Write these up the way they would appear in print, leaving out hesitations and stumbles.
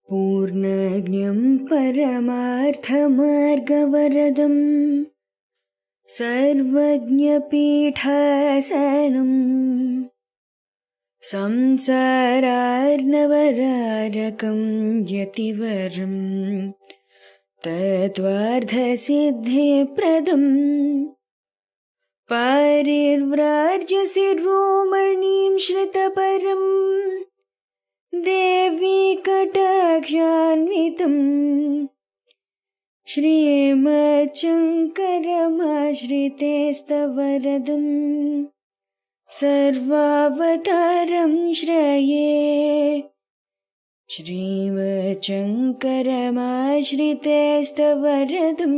पूर्णज्ञं परमार्थमार्गवरदं सर्वज्ञपीठासनं संसारार्णवरारकं यतिवरं तत्त्वार्थसिद्धिप्रदं पारिव्राज्यशिरोमणिं श्रितपरम् देवी कटाक्षान्वितं श्रीमच्शङ्करमाश्रितेस्तवरदं सर्वावतारं श्रये। श्रीमच्शङ्करमाश्रितेस्तवरदं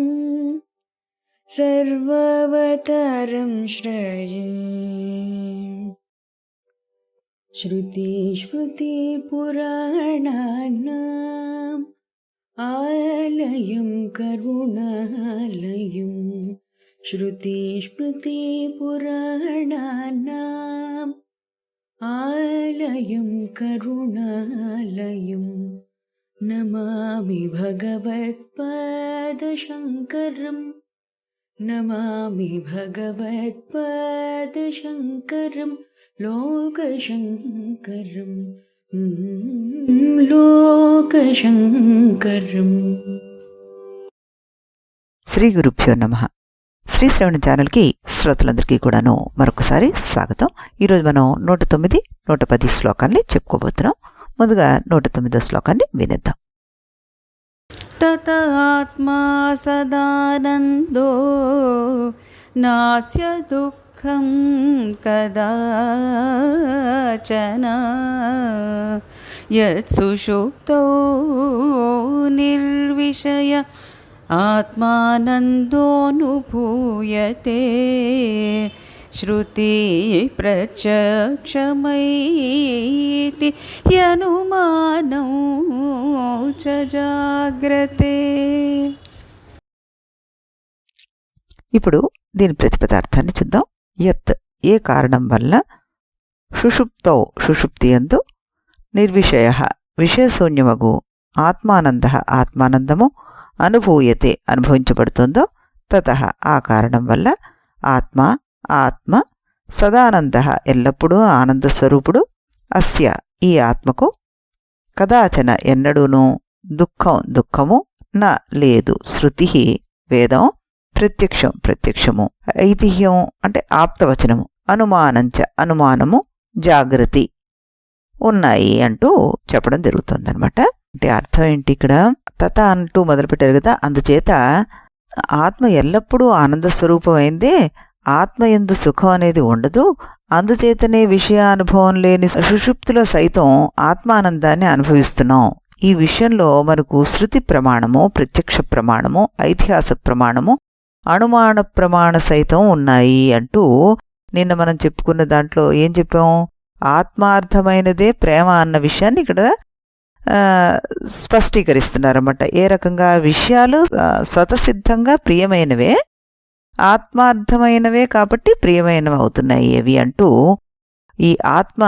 सर्वावतारं श्रये। श्रुतिस्मृतिपुराणानाम् आलयं करुणालयं श्रुतिस्मृतिपुराणानाम् आलयं करुणालयं नमामि भगवत्पादशङ्करं नमामि भगवत्पादशङ्करं लोकशङ्करं లోకశంకరం. శ్రీ గురుభ్యో నమః. శ్రీ శ్రవణ ఛానల్కి శ్రోతలందరికీ కూడాను మరొకసారి స్వాగతం. ఈరోజు మనం 109, 110 శ్లోకాల్ని చెప్పుకోబోతున్నాం. ముందుగా 109వ శ్లోకాన్ని వినేద్దాం. తత ఆత్మా సదానందో నాస్య దుఃఖం కదాచన యత్ సుషుప్తౌ నిర్విషయ ఆత్మానందోనుభూయతే శ్రుతి ప్రత్యక్షమైతి యనుమానౌ చ జాగ్రతే. ఇప్పుడు దీని ప్రతిపదార్థాన్ని చూద్దాం. యత్ ఏ కారణం వల్ల, సుషుప్తౌ సుషుప్తి యందు, నిర్విషయ విషయశూన్యమగు, ఆత్మానంద ఆత్మానందము, అనుభూయతే అనుభవించబడుతుందో, తతః ఆ కారణం వల్ల, ఆత్మ ఆత్మ, సదానంద ఎల్లప్పుడూ ఆనందస్వరూపుడు, అస్య ఈ ఆత్మకు, కదాచన ఎన్నడూనూ, దుఃఖం దుఃఖము, న లేదు, శృతి వేదం, ప్రత్యక్షం ప్రత్యక్షము, ఐతిహ్యం అంటే ఆప్తవచనము, అనుమానంచ అనుమానము, జాగృతి ఉన్నాయి అంటూ చెప్పడం జరుగుతుందన్నమాట. అంటే అర్థం ఏంటి ఇక్కడ? తత అంటూ మొదలుపెట్టారు కదా, అందుచేత ఆత్మ ఎల్లప్పుడూ ఆనంద స్వరూపమైందే, ఆత్మ యందు సుఖం అనేది ఉండదు, అందుచేతనే విషయానుభవం లేని సుషుప్తిలో సైతం ఆత్మానందాన్ని అనుభవిస్తున్నాం. ఈ విషయంలో మనకు శృతి ప్రమాణము, ప్రత్యక్ష ప్రమాణము, ఐతిహాస ప్రమాణము, అనుమాన ప్రమాణ సైతం ఉన్నాయి అంటూ నిన్న మనం చెప్పుకున్న దాంట్లో ఏం చెప్పాం? ఆత్మార్థమైనదే ప్రేమ అన్న విషయాన్ని ఇక్కడ స్పష్టీకరిస్తున్నారన్నమాట. ఏ రకంగా విషయాలు స్వతసిద్ధంగా ప్రియమైనవే, ఆత్మార్థమైనవే కాబట్టి ప్రియమైనవి అవుతున్నాయి అవి అంటూ, ఈ ఆత్మ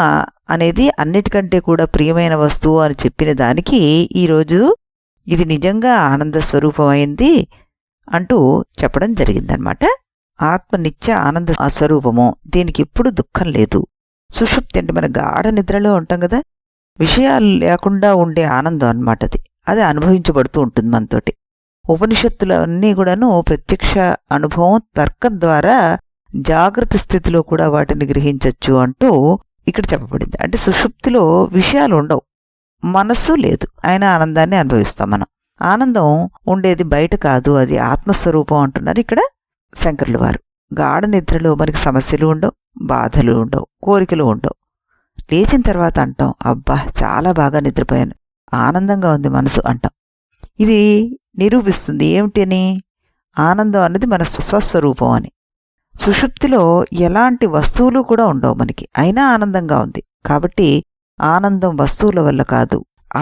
అనేది అన్నిటికంటే కూడా ప్రియమైన వస్తువు అని చెప్పిన దానికి ఈరోజు ఇది నిజంగా ఆనంద స్వరూపమైంది అంటూ చెప్పడం జరిగిందనమాట. ఆత్మ నిత్య ఆనంద స్వరూపము, దీనికి ఎప్పుడు దుఃఖం లేదు. సుషుప్తి అంటే మన గాఢ నిద్రలో ఉంటాం కదా, విషయాలు లేకుండా ఉండే ఆనందం అన్నమాట. అది అనుభవించబడుతూ ఉంటుంది మనతోటి. ఉపనిషత్తులు అన్నీ కూడాను ప్రత్యక్ష అనుభవం, తర్కం ద్వారా జాగ్రత్త స్థితిలో కూడా వాటిని గ్రహించవచ్చు అంటూ ఇక్కడ చెప్పబడింది. అంటే సుషుప్తిలో విషయాలు ఉండవు, మనస్సు లేదు, అయినా ఆనందాన్ని అనుభవిస్తాం మనం. ఆనందం ఉండేది బయట కాదు, అది ఆత్మస్వరూపం అంటున్నారు ఇక్కడ శంకరులు వారు. గాఢ నిద్రలో మనకి సమస్యలు ఉండవు, బాధలు ఉండవు, కోరికలు ఉండవు. లేచిన తర్వాత అంటాం, అబ్బా చాలా బాగా నిద్రపోయాను, ఆనందంగా ఉంది మనసు అంటాం. ఇది నిరూపిస్తుంది ఏమిటి అని? ఆనందం అన్నది మన స్వస్వరూపం అని. సుషుప్తిలో ఎలాంటి వస్తువులు కూడా ఉండవు మనకి, అయినా ఆనందంగా ఉంది. కాబట్టి ఆనందం వస్తువుల వల్ల కాదు,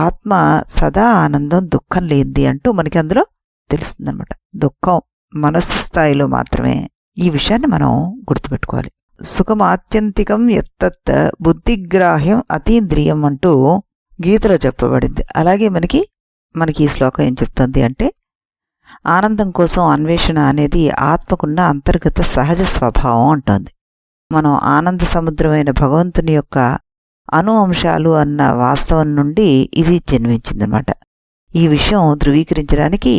ఆత్మ సదా ఆనందం, దుఃఖం లేనిది అంటూ మనకి అందులో తెలుస్తుందన్నమాట. దుఃఖం మనస్సు స్థాయిలో మాత్రమే. ఈ విషయాన్ని మనం గుర్తుపెట్టుకోవాలి. సుఖం ఆత్యంతికం ఎత్తత్ బుద్ధిగ్రాహ్యం అతీంద్రియం అంటూ గీతలో చెప్పబడింది. అలాగే మనకి ఈ శ్లోకం ఏం చెప్తుంది అంటే, ఆనందం కోసం అన్వేషణ అనేది ఆత్మకున్న అంతర్గత సహజ స్వభావం అంటోంది. మనం ఆనంద సముద్రమైన భగవంతుని యొక్క అణు అంశాలు అన్న వాస్తవం నుండి ఇది జన్మించిందన్నమాట. ఈ విషయం ధృవీకరించడానికి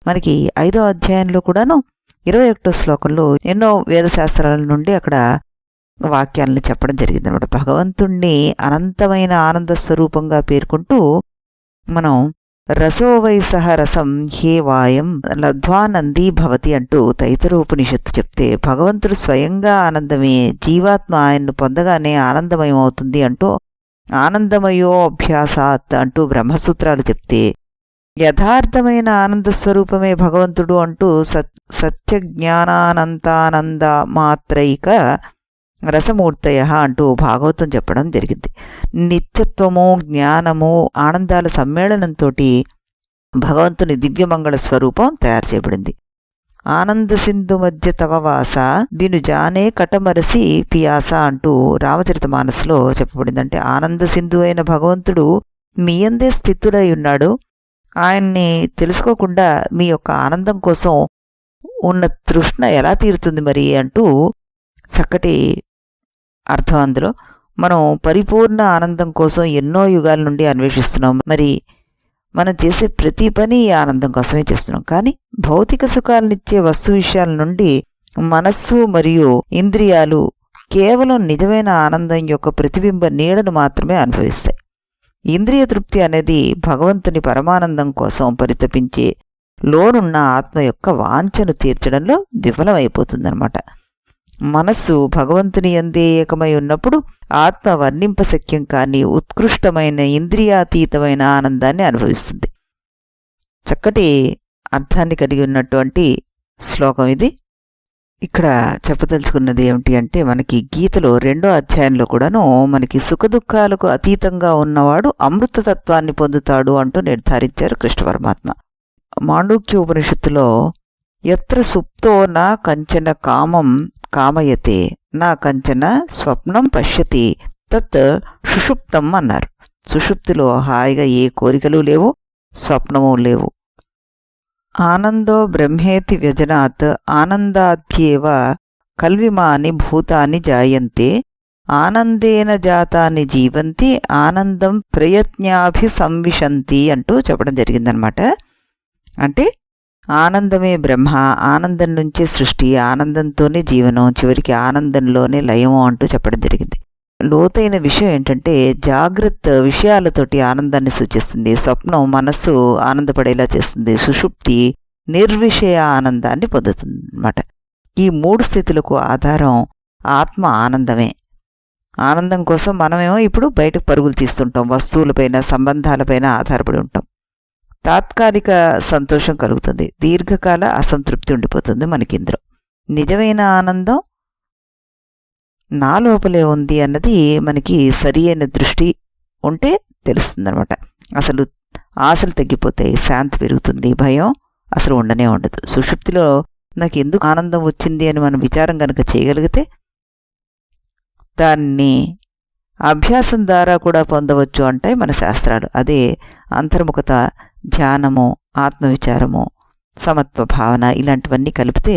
మనకి 5వ అధ్యాయంలో కూడాను 21వ శ్లోకంలో ఎన్నో వేదశాస్త్రాల నుండి అక్కడ వాక్యాలను చెప్పడం జరిగిందనమాట. భగవంతుణ్ణి అనంతమైన ఆనంద స్వరూపంగా పేర్కొంటూ మనం రసోవై సహ రసం హే వాయం లబ్ధ్వానందీ భవతి అంటూ తైతరోపనిషత్తు చెప్తే, భగవంతుడు స్వయంగా ఆనందమే, జీవాత్మ ఆయన్ను పొందగానే ఆనందమయం అవుతుంది అంటూ ఆనందమయో అభ్యాసాత్ అంటూ బ్రహ్మసూత్రాలు చెప్తే, యథార్థమైన ఆనంద స్వరూపమే భగవంతుడు అంటూ సత్య జ్ఞానానంతానంద మాత్రైక రసమూర్తయ అంటూ భాగవతం చెప్పడం జరిగింది. నిత్యత్వము, జ్ఞానము, ఆనందాల సమ్మేళనంతో భగవంతుని దివ్యమంగళ స్వరూపం తయారు చేయబడింది. ఆనంద సింధు మధ్య తవ వాస బిను జానే కటమరసి పియాస అంటూ రామచరితమానసులో చెప్పబడింది. అంటే ఆనంద సింధు అయిన భగవంతుడు మీ అందే స్థితుడై ఉన్నాడు, ఆయన్ని తెలుసుకోకుండా మీ యొక్క ఆనందం కోసం ఉన్న తృష్ణ ఎలా తీరుతుంది మరి అంటూ చక్కటి అర్థం. అందులో మనం పరిపూర్ణ ఆనందం కోసం ఎన్నో యుగాల నుండి అన్వేషిస్తున్నాం. మరి మనం చేసే ప్రతి పని ఈ ఆనందం కోసమే చేస్తున్నాం. కానీ భౌతిక సుఖాలనిచ్చే వస్తు విషయాల నుండి మనస్సు మరియు ఇంద్రియాలు కేవలం నిజమైన ఆనందం యొక్క ప్రతిబింబ నీడను మాత్రమే అనుభవిస్తాయి. ఇంద్రియ తృప్తి అనేది భగవంతుని పరమానందం కోసం పరితపించే లోనున్న ఆత్మ యొక్క వాంఛను తీర్చడంలో విఫలమైపోతుందన్నమాట. మనస్సు భగవంతుని యందే ఏకమై ఉన్నప్పుడు ఆత్మ వర్ణింపశక్యం కాని ఉత్కృష్టమైన ఇంద్రియాతీతమైన ఆనందాన్ని అనుభవిస్తుంది. చక్కటి అర్థాన్ని కలిగి ఉన్నటువంటి శ్లోకం ఇది. ఇక్కడ చెప్పదలుచుకున్నది ఏమిటి అంటే, మనకి గీతలో 2వ అధ్యాయంలో కూడాను మనకి సుఖదుఖాలకు అతీతంగా ఉన్నవాడు అమృతతత్వాన్ని పొందుతాడు అంటూ నిర్ధారించారు కృష్ణ పరమాత్మ. మాండూక్యోపనిషత్తులో యత్ర సుప్తో నా కంచన కామం కామయతే నా కంచన స్వప్నం పశ్యతి తత్ సుషుప్తం అన్నారు. సుషుప్తిలో హాయిగా ఏ కోరికలు లేవు, స్వప్నము లేవు. ఆనందో బ్రహ్మేతి వ్యజనాత్ ఆనందాధ్యేవ కల్విమాని భూతాని జాయంతే ఆనందేన జాతాన్ని జీవంతి ఆనందం ప్రయత్నాభిసంవిశంతి అంటూ చెప్పడం జరిగిందనమాట. అంటే ఆనందమే బ్రహ్మ, ఆనందం నుంచే సృష్టి, ఆనందంతోనే జీవనం, చివరికి ఆనందంలోనే లయము అంటూ చెప్పడం జరిగింది. లోతైన విషయం ఏంటంటే, జాగ్రత్త విషయాలతోటి ఆనందాన్ని సూచిస్తుంది, స్వప్నం మనస్సు ఆనందపడేలా చేస్తుంది, సుషుప్తి నిర్విషయ ఆనందాన్ని పొందుతుంది అన్నమాట. ఈ 3 స్థితులకు ఆధారం ఆత్మ ఆనందమే. ఆనందం కోసం మనమేమో ఇప్పుడు బయటకు పరుగులు తీస్తుంటాం, వస్తువులపైన సంబంధాలపైన ఆధారపడి ఉంటాం. తాత్కాలిక సంతోషం కలుగుతుంది, దీర్ఘకాల అసంతృప్తి ఉండిపోతుంది మనకి ఇందులో. నిజమైన ఆనందం నా లోపలే ఉంది అన్నది మనకి సరి అయిన దృష్టి ఉంటే తెలుస్తుందన్నమాట. అసలు ఆశలు తగ్గిపోతాయి, శాంతి పెరుగుతుంది, భయం అసలు ఉండనే ఉండదు. సుషుప్తిలో నాకు ఎందుకు ఆనందం వచ్చింది అని మనం విచారం కనుక చేయగలిగితే దాన్ని అభ్యాసం ద్వారా కూడా పొందవచ్చు అంటాయి మన శాస్త్రాలు. అదే అంతర్ముఖత, ధ్యానము, ఆత్మవిచారము, సమత్వ భావన ఇలాంటివన్నీ కలిపితే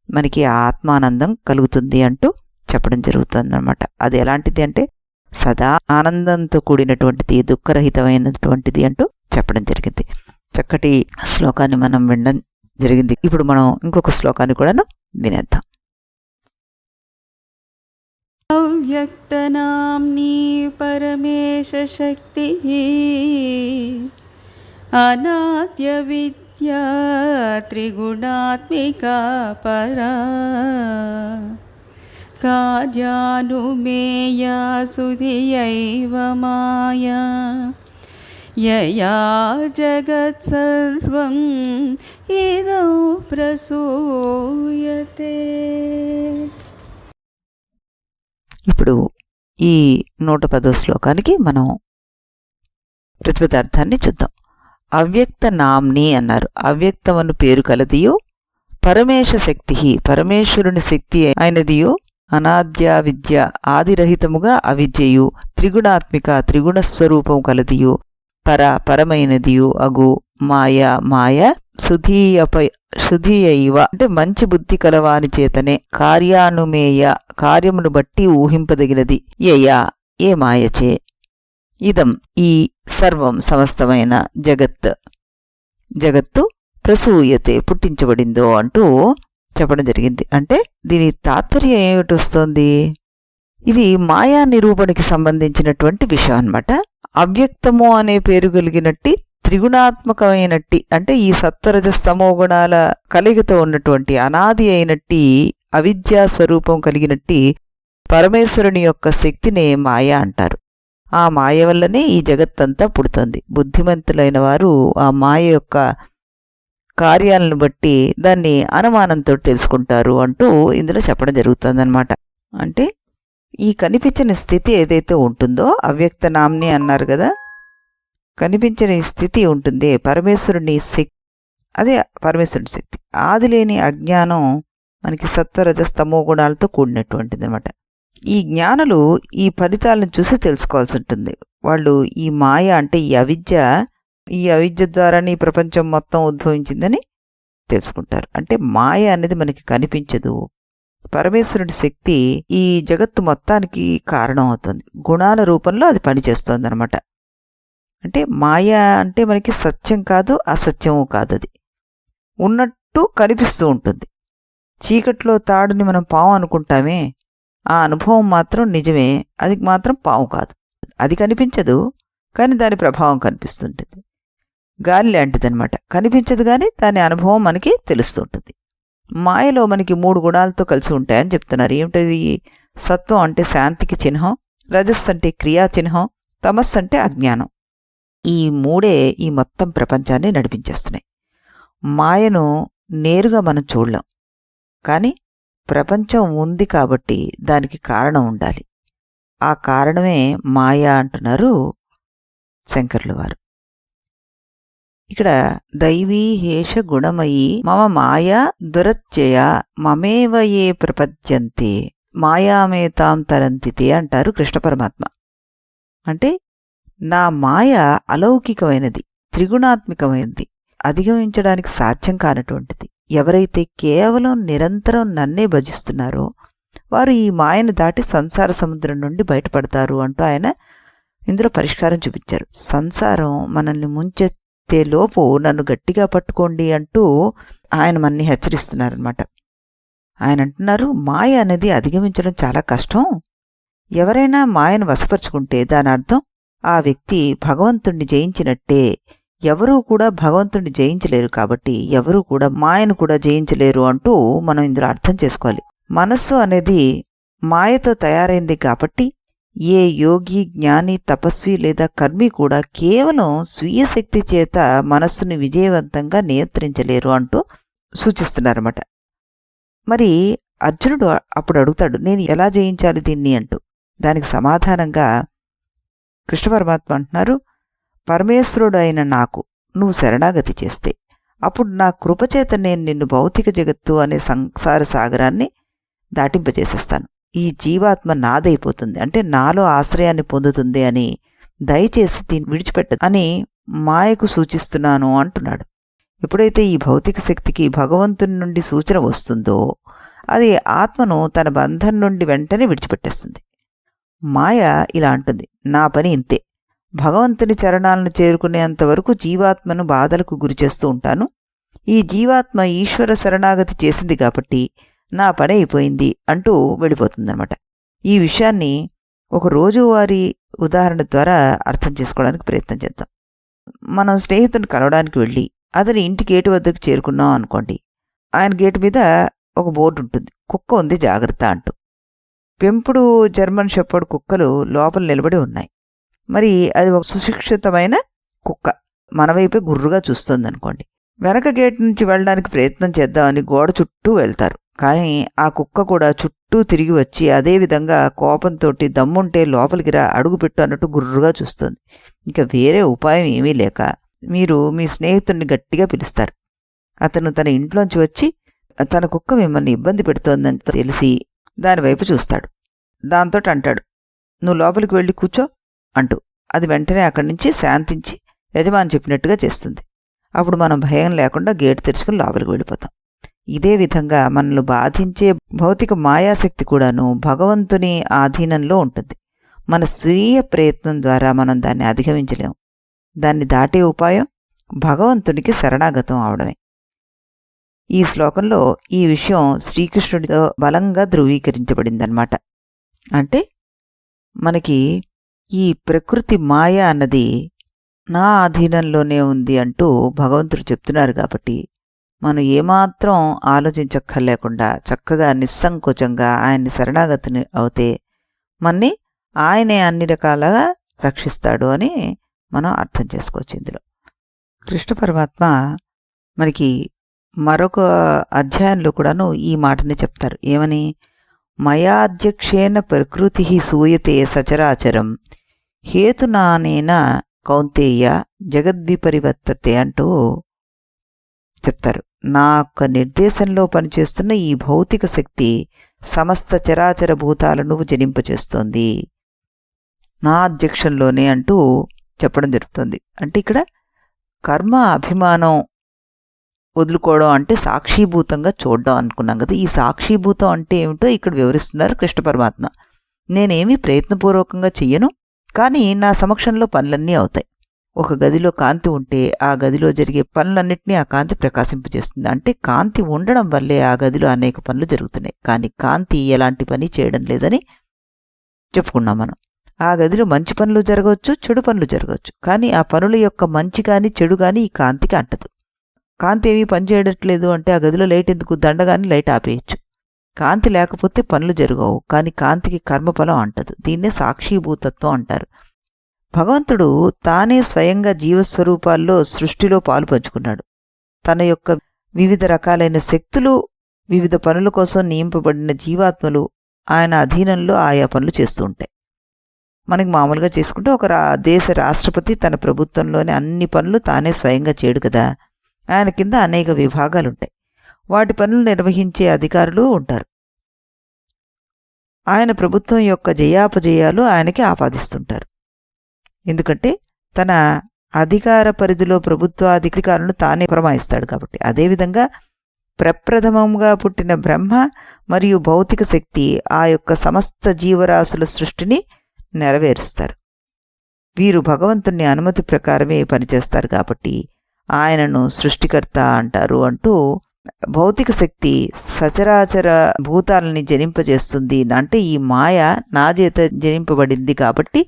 మనకి ఆత్మానందం కలుగుతుంది అంటూ చెప్పడం జరుగుతుందన్నమాట. అది ఎలాంటిది అంటే సదా ఆనందంతో కూడినటువంటిది, దుఃఖరహితమైనటువంటిది అంటూ చెప్పడం జరిగింది. చక్కటి శ్లోకాన్ని మనం వినడం జరిగింది. ఇప్పుడు మనం ఇంకొక శ్లోకాన్ని కూడాను వినేద్దాం. అవ్యక్తనామ్ని పరమేశ శక్తి అనాద్య విద్యా త్రిగుణాత్మికా పరా కార్యానుమేయా సుధియైవ మాయా యయా జగత్సర్వం ఇదం ప్రసూయతే. ఇప్పుడు ఈ 110వ శ్లోకానికి మనం ప్రతిపదార్థాన్ని చూద్దాం. అవ్యక్త నామ్ని అన్నారు. అవ్యక్తమను పేరు కలదియు పరమేశ శక్తి, పరమేశ్వరుని శక్తి అయినదియు అనాద్య విద్య, ఆదిరహితముగా అవిద్యయు త్రిగుణాత్మిక, త్రిగుణస్వరూపం కలదియు పరమైనదియు అగు మాయ సుధీయైవ అంటే మంచి బుద్ధి కలవాని చేతనే కార్యానుమేయ కార్యమును బట్టి ఊహింపదగినది యయా ఏ మాయచే ఇదం ఈ సర్వం సమస్తమైన జగత్తు ప్రసూయతే పుట్టించబడిందో అంటూ చెప్పడం జరిగింది. అంటే దీని తాత్పర్యం ఏమిటి వస్తోంది? ఇది మాయా నిరూపణకి సంబంధించినటువంటి విషయం అన్నమాట. అవ్యక్తము అనే పేరు కలిగినట్టి త్రిగుణాత్మకమైనట్టి అంటే ఈ సత్వరజస్తమో గుణాల కలిగితో ఉన్నటువంటి అనాది అయినట్టి అవిద్యా స్వరూపం కలిగినట్టి పరమేశ్వరుని యొక్క శక్తినే మాయ అంటారు. ఆ మాయ వల్లనే ఈ జగత్తంతా పుడుతోంది. బుద్ధిమంతులైన వారు ఆ మాయ యొక్క కార్యాలను బట్టి దాన్ని అనుమానంతో తెలుసుకుంటారు అంటూ ఇందులో చెప్పడం జరుగుతుందన్నమాట. అంటే ఈ కనిపించని స్థితి ఏదైతే ఉంటుందో అవ్యక్త నామ్ని అన్నారు కదా, కనిపించని స్థితి ఉంటుంది పరమేశ్వరుని శక్తి, అదే పరమేశ్వరుని శక్తి. ఆదిలేని అజ్ఞానం మనకి సత్వరజస్తమో గుణాలతో కూడినటువంటిది అనమాట. ఈ జ్ఞానులు ఈ ఫలితాలను చూసి తెలుసుకోవాల్సి ఉంటుంది. వాళ్ళు ఈ మాయ అంటే ఈ అవిద్య ద్వారానే ఈ ప్రపంచం మొత్తం ఉద్భవించిందని తెలుసుకుంటారు. అంటే మాయ అనేది మనకి కనిపించదు, పరమేశ్వరుడి శక్తి ఈ జగత్తు మొత్తానికి కారణం అవుతుంది. గుణాల రూపంలో అది పనిచేస్తుంది అనమాట. అంటే మాయ అంటే మనకి సత్యం కాదు, అసత్యము కాదు, అది ఉన్నట్టు కనిపిస్తూ ఉంటుంది. చీకట్లో తాడుని మనం పాము అనుకుంటామే, ఆ అనుభవం మాత్రం నిజమే, అది మాత్రం పాము కాదు. అది కనిపించదు కానీ దాని ప్రభావం కనిపిస్తుంటుంది. గాలి లాంటిదనమాట, కనిపించదు కానీ దాని అనుభవం మనకి తెలుస్తుంటుంది. మాయలో మనకి 3 గుణాలతో కలిసి ఉంటాయని చెప్తున్నారు. ఏమిటది? సత్వం అంటే శాంతికి చిహ్నం, రజస్సు అంటే క్రియా చిహ్నం, తమస్సు అంటే అజ్ఞానం. ఈ 3 ఈ మొత్తం ప్రపంచాన్ని నడిపించేస్తున్నాయి. మాయను నేరుగా మనం చూడలేం, కానీ ప్రపంచం ఉంది కాబట్టి దానికి కారణం ఉండాలి. ఆ కారణమే మాయ అంటున్నారు శంకర్లు వారు. ఇక్కడ దైవీ హేష గుణమయీ మమ మాయా దురత్యయ మమేవ ఏ ప్రపద్యంతే మాయామేతాం తరంతితే అంటారు కృష్ణ పరమాత్మ. అంటే నా మాయ అలౌకికమైనది, త్రిగుణాత్మికమైనది, అధిగమించడానికి సాధ్యం కానటువంటిది. ఎవరైతే కేవలం నిరంతరం నన్నే భజిస్తున్నారో వారు ఈ మాయను దాటి సంసార సముద్రం నుండి బయటపడతారు అంటూ ఆయన ఇందులో పరిష్కారం చూపించారు. సంసారం మనల్ని ముంచెత్తే లోపు నన్ను గట్టిగా పట్టుకోండి అంటూ ఆయన మనని హెచ్చరిస్తున్నారనమాట. ఆయన అంటున్నారు, మాయ అనేది అధిగమించడం చాలా కష్టం. ఎవరైనా మాయను వశపరుచుకుంటే దాని అర్థం ఆ వ్యక్తి భగవంతుణ్ణి జయించినట్టే. ఎవరూ కూడా భగవంతుణ్ణి జయించలేరు, కాబట్టి ఎవరూ కూడా మాయను కూడా జయించలేరు అంటూ మనం ఇందులో అర్థం చేసుకోవాలి. మనస్సు అనేది మాయతో తయారైంది కాబట్టి ఏ యోగి, జ్ఞాని, తపస్వి లేదా కర్మి కూడా కేవలం స్వీయ శక్తి చేత మనస్సుని విజయవంతంగా నియంత్రించలేరు అంటూ సూచిస్తున్నారన్నమాట. మరి అర్జునుడు అప్పుడు అడుగుతాడు, నేను ఎలా జయించాలి దీన్ని అంటూ. దానికి సమాధానంగా కృష్ణ పరమాత్మ అంటున్నారు, పరమేశ్వరుడు అయిన నాకు నువ్వు శరణాగతి చేస్తే అప్పుడు నా కృపచేత నేను నిన్ను భౌతిక జగత్తు అనే సంసార సాగరాన్ని దాటింపచేసేస్తాను. ఈ జీవాత్మ నాదైపోతుంది, అంటే నాలో ఆశ్రయాన్ని పొందుతుంది అని దయచేసి దీన్ని విడిచిపెట్ట అని మాయకు సూచిస్తున్నాను అంటున్నాడు. ఎప్పుడైతే ఈ భౌతిక శక్తికి భగవంతుని నుండి సూచన వస్తుందో అది ఆత్మను తన బంధం నుండి వెంటనే విడిచిపెట్టేస్తుంది. మాయ ఇలా అంటుంది, నా పని ఇంతే, భగవంతుని చరణాలను చేరుకునేంతవరకు జీవాత్మను బాధలకు గురిచేస్తూ ఉంటాను. ఈ జీవాత్మ ఈశ్వర శరణాగతి చేసింది కాబట్టి నా పని అయిపోయింది అంటూ వెళ్ళిపోతుందన్నమాట. ఈ విషయాన్ని ఒక రోజువారీ ఉదాహరణ ద్వారా అర్థం చేసుకోవడానికి ప్రయత్నం చేద్దాం. మనం స్నేహితుడిని కలవడానికి వెళ్ళి అతని ఇంటి గేటు వద్దకు చేరుకున్నాం అనుకోండి. ఆయన గేటు మీద ఒక బోర్డు ఉంటుంది, కుక్క ఉంది జాగ్రత్త అంటూ. పెంపుడు జర్మన్ షెపర్డ్ కుక్కలు లోపల నిలబడి ఉన్నాయి. మరి అది ఒక సుశిక్షితమైన కుక్క మన వైపే గుర్రుగా చూస్తుంది అనుకోండి. వెనక గేటు నుంచి వెళ్ళడానికి ప్రయత్నం చేద్దామని గోడ చుట్టూ వెళ్తారు. కానీ ఆ కుక్క కూడా చుట్టూ తిరిగి వచ్చి అదేవిధంగా కోపంతో దమ్ముంటే లోపలికి రా, అడుగుపెట్టు అన్నట్టు గుర్రుగా చూస్తుంది. ఇంకా వేరే ఉపాయం ఏమీ లేక మీరు మీ స్నేహితుడిని గట్టిగా పిలుస్తారు. అతను తన ఇంట్లోంచి వచ్చి తన కుక్క మిమ్మల్ని ఇబ్బంది పెడుతోందని తెలిసి దానివైపు చూస్తాడు. దాంతో అంటాడు, నువ్వు లోపలికి వెళ్ళి కూర్చో అంటూ. అది వెంటనే అక్కడి నుంచి శాంతించి యజమాని చెప్పినట్టుగా చేస్తుంది. అప్పుడు మనం భయం లేకుండా గేటు తెరుచుకుని లోపలికి వెళ్ళిపోతాం. ఇదే విధంగా మనల్ని బాధించే భౌతిక మాయాశక్తి కూడాను భగవంతుని ఆధీనంలో ఉంటుంది. మన స్వీయ ప్రయత్నం ద్వారా మనం దాన్ని అధిగమించలేం. దాన్ని దాటే ఉపాయం భగవంతునికి శరణాగతం అవడమే. ఈ శ్లోకంలో ఈ విషయం శ్రీకృష్ణుడితో బలంగా ధృవీకరించబడిందన్నమాట. అంటే మనకి ఈ ప్రకృతి మాయ అన్నది నా ఆధీనంలోనే ఉంది అంటూ భగవంతుడు చెప్తున్నారు కాబట్టి మనం ఏమాత్రం ఆలోచించక్కర్లేకుండా చక్కగా నిస్సంకోచంగా ఆయన్ని శరణాగతిని అవుతే మన్ని ఆయనే అన్ని రకాలుగా రక్షిస్తాడు అని మనం అర్థం చేసుకోవచ్చు. ఇందులో కృష్ణ పరమాత్మ మనకి మరొక అధ్యాయంలో కూడాను ఈ మాటని చెప్తారు. ఏమని? మయాధ్యక్షేణ ప్రకృతి సూయతే సచరాచరం హేతునానేన కౌంతేయ జగద్విపరివర్తతే అంటూ చెప్తారు. నా యొక్క నిర్దేశంలో పనిచేస్తున్న ఈ భౌతిక శక్తి సమస్త చరాచర భూతాలను జనింపచేస్తోంది నా అధ్యక్షంలోనే అంటూ చెప్పడం జరుగుతుంది. అంటే ఇక్కడ కర్మ అభిమానం వదులుకోవడం అంటే సాక్షిభూతంగా చూడడం అనుకున్నాం కదా. ఈ సాక్షిభూతం అంటే ఏమిటో ఇక్కడ వివరిస్తున్నారు కృష్ణ పరమాత్మ. నేనేమీ ప్రయత్నపూర్వకంగా చెయ్యను, కానీ నా సమక్షంలో పనులన్నీ అవుతాయి. ఒక గదిలో కాంతి ఉంటే ఆ గదిలో జరిగే పనులన్నింటినీ ఆ కాంతి ప్రకాశింపజేస్తుంది. అంటే కాంతి ఉండడం వల్లే ఆ గదిలో అనేక పనులు జరుగుతున్నాయి. కానీ కాంతి ఎలాంటి పని చేయడం లేదని చెప్పుకున్నాం మనం. ఆ గదిలో మంచి పనులు జరగవచ్చు, చెడు పనులు జరగవచ్చు. కానీ ఆ పనుల యొక్క మంచి కానీ చెడు కానీ ఈ కాంతికి అంటదు. కాంతి ఏమీ పని చేయట్లేదు అంటే ఆ గదిలో లైట్ ఎందుకు, దండగాని లైట్ ఆపేయచ్చు. కాంతి లేకపోతే పనులు జరగవు. కానీ కాంతికి కర్మఫలం అంటదు. దీన్నే సాక్షిభూతత్వం అంటారు. భగవంతుడు తానే స్వయంగా జీవస్వరూపాల్లో సృష్టిలో పాలు పంచుకున్నాడు. తన యొక్క వివిధ రకాలైన శక్తులు వివిధ పనుల కోసం నియమింపబడిన జీవాత్మలు ఆయన అధీనంలో ఆయా పనులు చేస్తూ ఉంటాయి. మనకి మామూలుగా చేసుకుంటే ఒక దేశ రాష్ట్రపతి తన ప్రభుత్వంలోని అన్ని పనులు తానే స్వయంగా చేయడు కదా. ఆయన కింద అనేక విభాగాలుంటాయి. వాటి పనులు నిర్వహించే అధికారులు ఉంటారు. ఆయన ప్రభుత్వం యొక్క జయాపజయాలు ఆయనకి ఆపాదిస్తుంటారు. ఎందుకంటే తన అధికార పరిధిలో ప్రభుత్వాధికారులను తానే పురమాయిస్తాడు కాబట్టి. అదేవిధంగా ప్రప్రథమంగా పుట్టిన బ్రహ్మ మరియు భౌతిక శక్తి ఆ యొక్క సమస్త జీవరాశుల సృష్టిని నెరవేరుస్తారు. వీరు భగవంతుని అనుమతి ప్రకారమే పనిచేస్తారు కాబట్టి ఆయనను సృష్టికర్త అంటారు అంటూ భౌతిక శక్తి సచరాచర భూతాలని జనింపజేస్తుంది. అంటే ఈ మాయ నా చేత జనింపబడింది కాబట్టి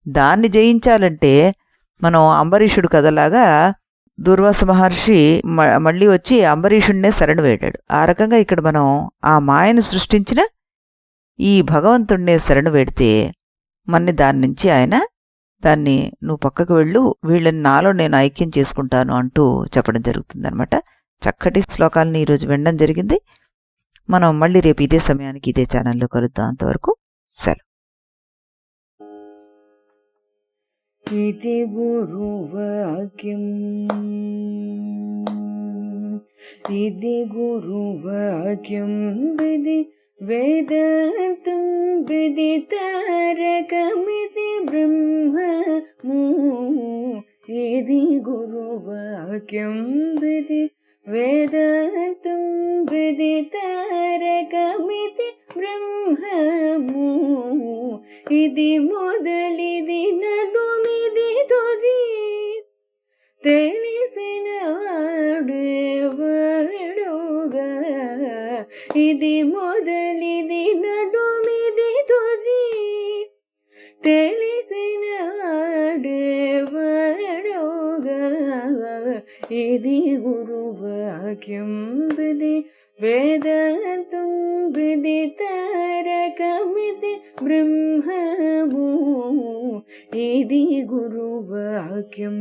దాన్ని జయించాలంటే మనం అంబరీషుడు కథలాగా దుర్వాస మహర్షి మళ్ళీ వచ్చి అంబరీషుడినే శరణు వేడాడు. ఆ రకంగా ఇక్కడ మనం ఆ మాయను సృష్టించిన ఈ భగవంతుడినే శరణు వేడితే మన్ని దాని నుంచి ఆయన దాన్ని నువ్వు పక్కకు వెళ్ళు, వీళ్ళని నాలో నేను ఐక్యం చేసుకుంటాను అంటూ చెప్పడం జరుగుతుందనమాట. చక్కటి శ్లోకాలను ఈరోజు వినడం జరిగింది. మనం మళ్ళీ రేపు ఇదే సమయానికి ఇదే ఛానల్లో కలుద్దాం. అంతవరకు సెలవు. इति गुरुवाक्यम् इति गुरुवाक्यम् विधि वेदान्तं विदितारकमिति ब्रह्ममु इति गुरुवाक्यम् विधि वेदान्तं विदितारकमिति ब्रह्ममु इति मोदलिदि नडुमिदि तुदि తెలిసిన వాడెవడుగా ఇది మొదలిది నడుమిది తుది తెలిసిన వాడెవడుగా ఇది గురువాక్యం విధి వేదాంతం విదితారకమితి బ్రహ్మము ఇది గురువాక్యం.